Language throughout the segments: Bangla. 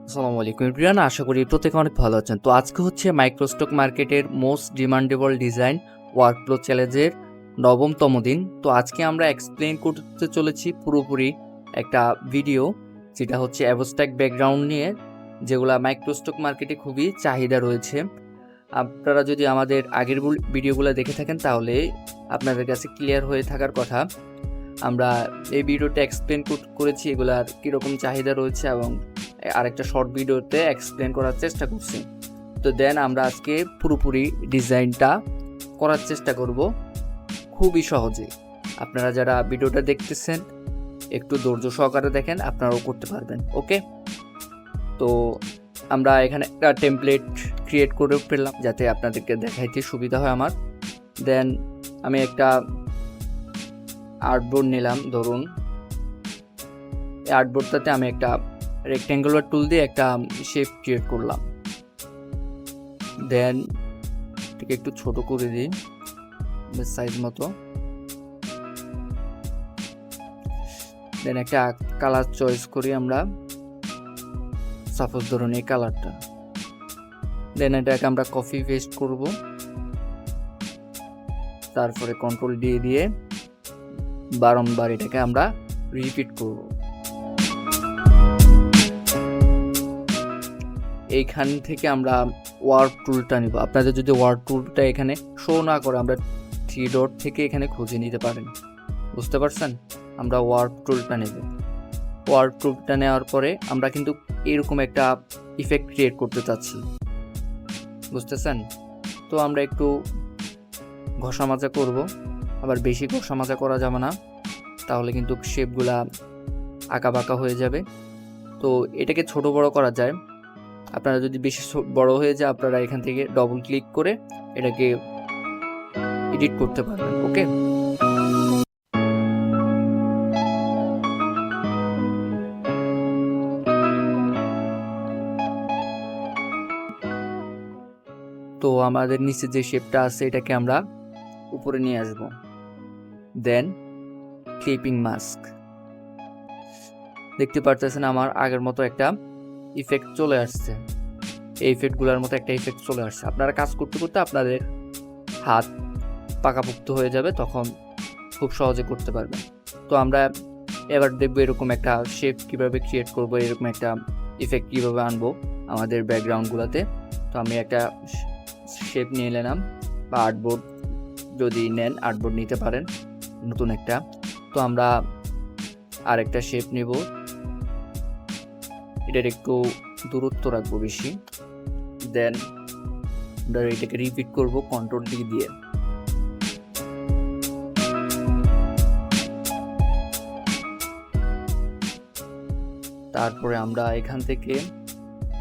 আসসালামু আলাইকুম এভরিওয়ান, আশা করি প্রত্যেকে অনেক ভালো আছেন। তো আজকে হচ্ছে মাইক্রোস্টক মার্কেটের মোস্ট ডিমান্ডেবল ডিজাইন ওয়ার্কফ্লো চ্যালেঞ্জের নবমতম দিন। তো আজকে আমরা এক্সপ্লেন করতে চলেছি পুরোপুরি একটা ভিডিও, যেটা হচ্ছে অ্যাবস্ট্রাক্ট ব্যাকগ্রাউন্ড নিয়ে, যেগুলা মাইক্রোস্টক মার্কেটে খুবই চাহিদা রয়েছে। আপনারা যদি আমাদের আগের ভিডিওগুলো দেখে থাকেন তাহলে আপনাদের কাছে ক্লিয়ার হয়ে থাকার কথা। আমরা এই ভিডিওতে এক্সপ্লেন করেছি এগুলার কীরকম চাহিদা রয়েছে, এবং আরেকটা শর্ট ভিডিওতে এক্সপ্লেন করার চেষ্টা করছি। তো দেন আমরা আজকে পুরোপুরি ডিজাইনটা করার চেষ্টা করব খুবই সহজে। আপনারা যারা ভিডিওটা দেখতেছেন একটু ধৈর্য সহকারে দেখেন, আপনারাও করতে পারবেন। ওকে, তো আমরা এখানে একটা টেমপ্লেট ক্রিয়েট করে ফেললাম যাতে আপনাদেরকে দেখাইতে সুবিধা হয় আমার। দেন আমি একটা আর্টবোর্ড নিলাম। ধরুন এই আর্টবোর্ডটাতে আমি একটা রেক্ট্যাঙ্গুলার টুল দিয়ে একটা শেপ ক্রিয়েট করলাম। দেন এটাকে একটু ছোট করে দিই সাইজ মতো। দেন একটা কালার চয়েস করি আমরা, সাপোজ ধরুন এই কালারটা। দেন এটাকে আমরা কপি পেস্ট করব, তারপরে কন্ট্রোল দিয়ে বারংবার এটাকে আমরা রিপিট করব। এইখান থেকে আমরা ওয়ার্ক টুলটা নিব। আপনাদের যদি ওয়ার্ক টুলটা এখানে শো না করে, আমরা 3 ডট থেকে এখানে খুঁজে নিতে পারেন। বুঝতে পারছেন? আমরা ওয়ার্ক টুলটা নেব। ওয়ার্ক টুলটা নেওয়ার পরে আমরা কিন্তু এরকম একটা ইফেক্ট ক্রিয়েট করতে চাচ্ছি, বুঝতেছেন? তো আমরা একটু ঘষা মাজা করব, আবার বেশি ঘষা মাজা করা যাবে না, তাহলে কিন্তু শেপগুলা আঁকা বাঁকা হয়ে যাবে। তো এটাকে ছোট বড় করা যায়। আপনারা যদি বেশি বড় হয়ে যায়, আপনারা এখান থেকে ডবল ক্লিক করে এটাকে এডিট করতে পারবেন। ওকে, তো আমাদের নিচে যে শেপটা আছে এটাকে আমরা উপরে নিয়ে আসব। দেন ক্লিপিং মাস্ক, দেখতে পারতেছেন আমার আগের মতো একটা ইফেক্ট চলে আসছে। এই ইফেক্টগুলোর মতো একটা ইফেক্ট চলে আসছে। আপনারা কাজ করতে করতে আপনাদের হাত পাকাপোক্ত হয়ে যাবে, তখন খুব সহজে করতে পারবেন। তো আমরা এবার দেখবো এরকম একটা শেপ কিভাবে ক্রিয়েট করব, এরকম একটা ইফেক্ট কিভাবে আনবো আমাদের ব্যাকগ্রাউন্ডগুলোতে। তো আমি একটা শেপ নিয়ে নিলাম, বা আর্টবোর্ড যদি নেন আর্টবোর্ড নিতে পারেন নতুন একটা। তো আমরা আরেকটা শেপ নেব, এটার একটু দূরত্ব রাখবো বেশি। দেন আমরা এটাকে রিপিট করব কন্ট্রোল দিয়ে। তারপরে আমরা এখান থেকে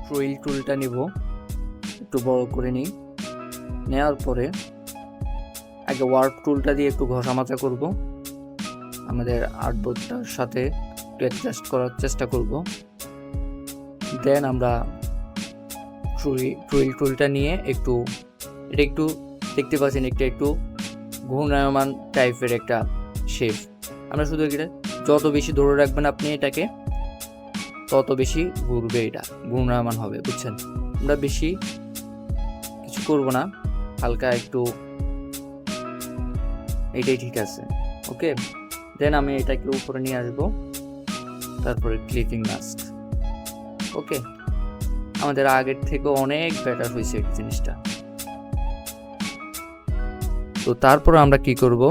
ট্রেইল টুলটা নিব, একটু বড় করে নিই। নেওয়ার পরে আগে ওয়ার্ক টুলটা দিয়ে একটু ঘষা মাজা করব, আমাদের আর্টবোর্ডটার সাথে একটু অ্যাডজাস্ট করার চেষ্টা করব। দেন আমরা ট্রেইল টুলটা নিয়ে এটা একটু দেখতে পাচ্ছেন একটু ঘূর্ণায়মান টাইপের একটা শেপ। আমরা শুধু এটা যত বেশি ধরে রাখবেন আপনি এটাকে, তত বেশি ঘুরবে, এটা ঘূর্ণায়মান হবে, বুঝছেন? আমরা বেশি কিছু করব না, হালকা একটু, এটাই ঠিক আছে। ওকে, দেন আমি এটাকে উপরে নিয়ে আসবো, তারপরে ক্লিপিং মাস্ক। ওকে, আমাদের আগের থেকে অনেক বেটার হয়েছে এই জিনিসটা। তো তারপর আমরা কি করব,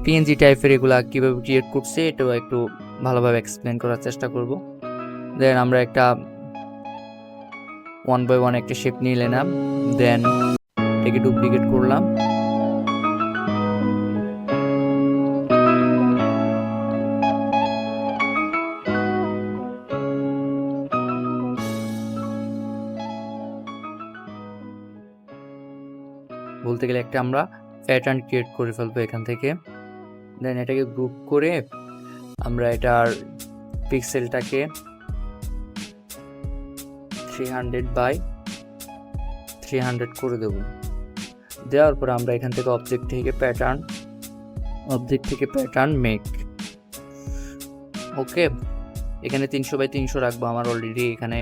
পিএনজি টাইপের এগুলা কিভাবে ক্রিয়েট করছে এটাও একটু ভালোভাবে এক্সপ্লেন করার চেষ্টা করব। দেন আমরা একটা 1 by 1 একটা শেপ নিয়ে নিলাম। দেন এটাকে ডুপ্লিকেট করলাম। বলতে গেলে একটা আমরা প্যাটার্ন ক্রিয়েট করে ফেলবো এখান থেকে। দেন এটাকে গ্রুপ করে আমরা এটার পিক্সেলটাকে 300 by 300 করে দেব। দেওয়ার পর আমরা এখান থেকে অবজেক্ট থেকে প্যাটার্ন মেক। ওকে, এখানে 300x300 রাখবো, আমার অলরেডি এখানে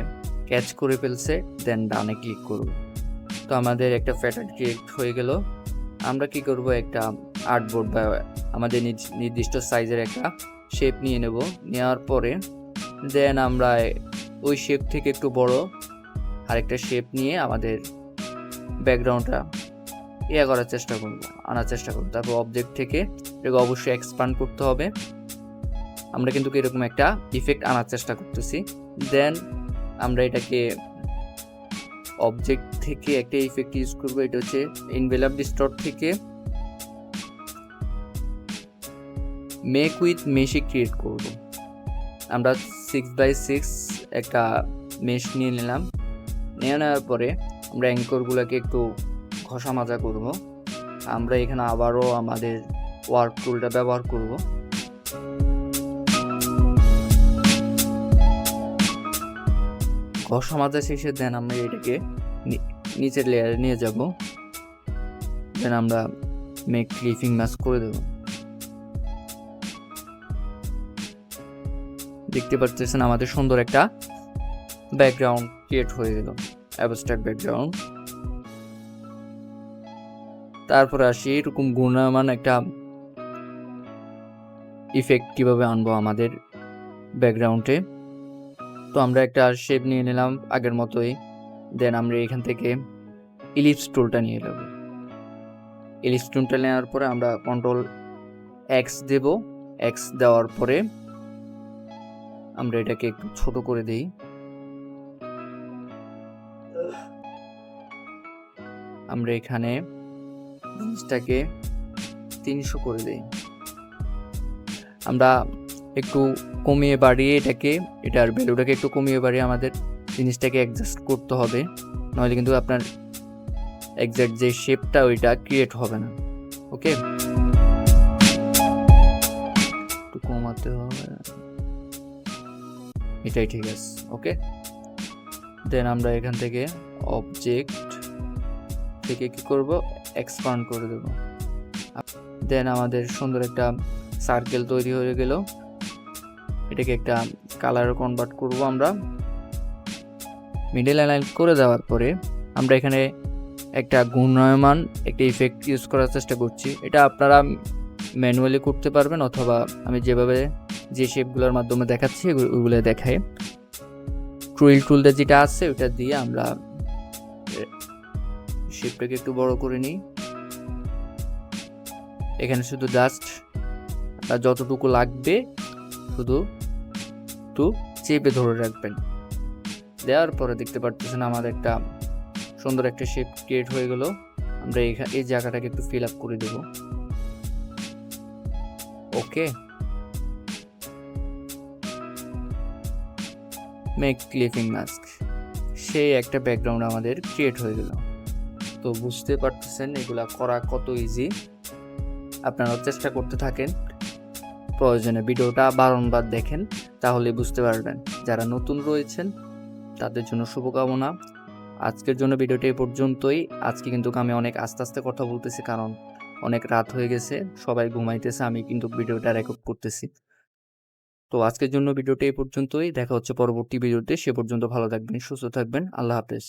ক্যাচ করে ফেলছে। দেন ডানে ক্লিক করব। তো আমাদের একটা প্যাটার্ন ক্রিয়েট হয়ে গেল। আমরা কি করব, একটা আর্টবোর্ড বা আমাদের নির্দিষ্ট সাইজের একটা শেপ নিয়ে নেব। নেওয়ার পরে দেন আমরা ওই শেপ থেকে একটু বড় আরেকটা শেপ নিয়ে আমাদের ব্যাকগ্রাউন্ডটা করার চেষ্টা করব, আনার চেষ্টা করব। তারপর অবজেক্ট থেকে এটাকে অবশ্যই এক্সপ্যান্ড করতে হবে। আমরা কিন্তু এরকম একটা ইফেক্ট আনার চেষ্টা করতেছি। দেন আমরা এটাকে অবজেক্ট থেকে একটা ইফেক্ট ইউজ করব। এটা হচ্ছে এনভেলপ ডিস্টর্ট থেকে মেক উইথ মেশে ক্রিয়েট করব। আমরা 6x6 একটা মেশ নিয়ে নিলাম। নেওয়ার পরে আমরা অ্যাঙ্করগুলোকে একটু ঘষা মাজা করব। আমরা এখানে আবারও আমাদের ওয়ার্ক টুলটা ব্যবহার করব। ঘষা মাজা শেষে দেন আমরা এটাকে নিচের লেয়ারে নিয়ে যাব। দেন আমরা মেক ক্লিপিং মাস্ক করে দেব। দেখতে পাচ্ছেন আমাদের সুন্দর একটা ব্যাকগ্রাউন্ড ক্রিয়েট হয়ে গেল, অ্যাবস্ট্রাক্ট ব্যাকগ্রাউন্ড। তারপরে আসি এরকম গুণমান একটা ইফেক্ট কিভাবে আনবো আমাদের ব্যাকগ্রাউন্ডে। তো আমরা একটা শেপ নিয়ে নিলাম আগের মতোই। দেন আমরা এখান থেকে ইলিপস টুলটা নিয়ে নেব। ইলিপস টুলটা নেওয়ার পরে আমরা কন্ট্রোল এক্স দেব। এক্স দেওয়ার পরে আমরা এটাকে একটু ছোট করে দিই। আমরা এখানে জিনিসটাকে 300 করে দিই। আমরা একটু কমিয়ে বাড়িয়ে এটার ভ্যালুটাকে একটু কমিয়ে বাড়িয়ে আমাদের জিনিসটাকে অ্যাডজাস্ট করতে হবে, নইলে কিন্তু আপনার এক্সাক্ট যে শেপটা ওইটা ক্রিয়েট হবে না। ওকে, একটু কমাতে হবে, এটাই ঠিক আছে। ওকে, দেন আমরা এখান থেকে অবজেক্ট থেকে কি করব, এক্সপান্ড করে দেব। দেন আমাদের সুন্দর একটা সার্কেল তৈরি হয়ে গেল। এটাকে একটা কালারে কনভার্ট করব। আমরা মিডল অ্যালাইন করে দেওয়ার পরে আমরা এখানে একটা ঘূর্ণায়মান একটা ইফেক্ট ইউজ করার চেষ্টা করছি। এটা আপনারা ম্যানুয়ালি করতে পারবেন, অথবা আমি যেভাবে যে শেপগুলোর মাধ্যমে দেখাচ্ছি ওইগুলো দেখাই। টুইল টুলটা যেটা আছে ওটা দিয়ে আমরা শেপটাকে একটু বড় করে নিই। এখানে শুধু জাস্ট যতটুকু লাগবে শুধু একটু চেপে ধরে রাখবেন। দেওয়ার পরে দেখতে পাচ্ছেন আমাদের একটা সুন্দর একটা শেপ ক্রিয়েট হয়ে গেল। আমরা এই জায়গাটাকে একটু ফিল আপ করে দেব। ওকে, মেক ক্লিপিং মাস্ক, সেই একটা ব্যাকগ্রাউন্ড আমাদের ক্রিয়েট হয়ে গেল। তো বুঝতে পারতেছেন এগুলা করা কত ইজি। আপনারা চেষ্টা করতে থাকেন, প্রয়োজনে ভিডিওটা বারংবার দেখেন, তাহলে বুঝতে পারবেন। যারা নতুন রয়েছেন তাদের জন্য শুভকামনা। আজকের জন্য ভিডিওটা এই পর্যন্তই। আজকে কিন্তু আমি অনেক আস্তে আস্তে কথা বলতেছি, কারণ অনেক রাত হয়ে গেছে, সবাই ঘুমাইতেছে, আমি কিন্তু ভিডিওটা রেকর্ড করতেছি। তো আজকের জন্য ভিডিওটা এই পর্যন্তই। দেখা হচ্ছে পরবর্তী ভিডিওতে। সে পর্যন্ত ভালো থাকবেন, সুস্থ থাকবেন। আল্লাহ হাফেজ।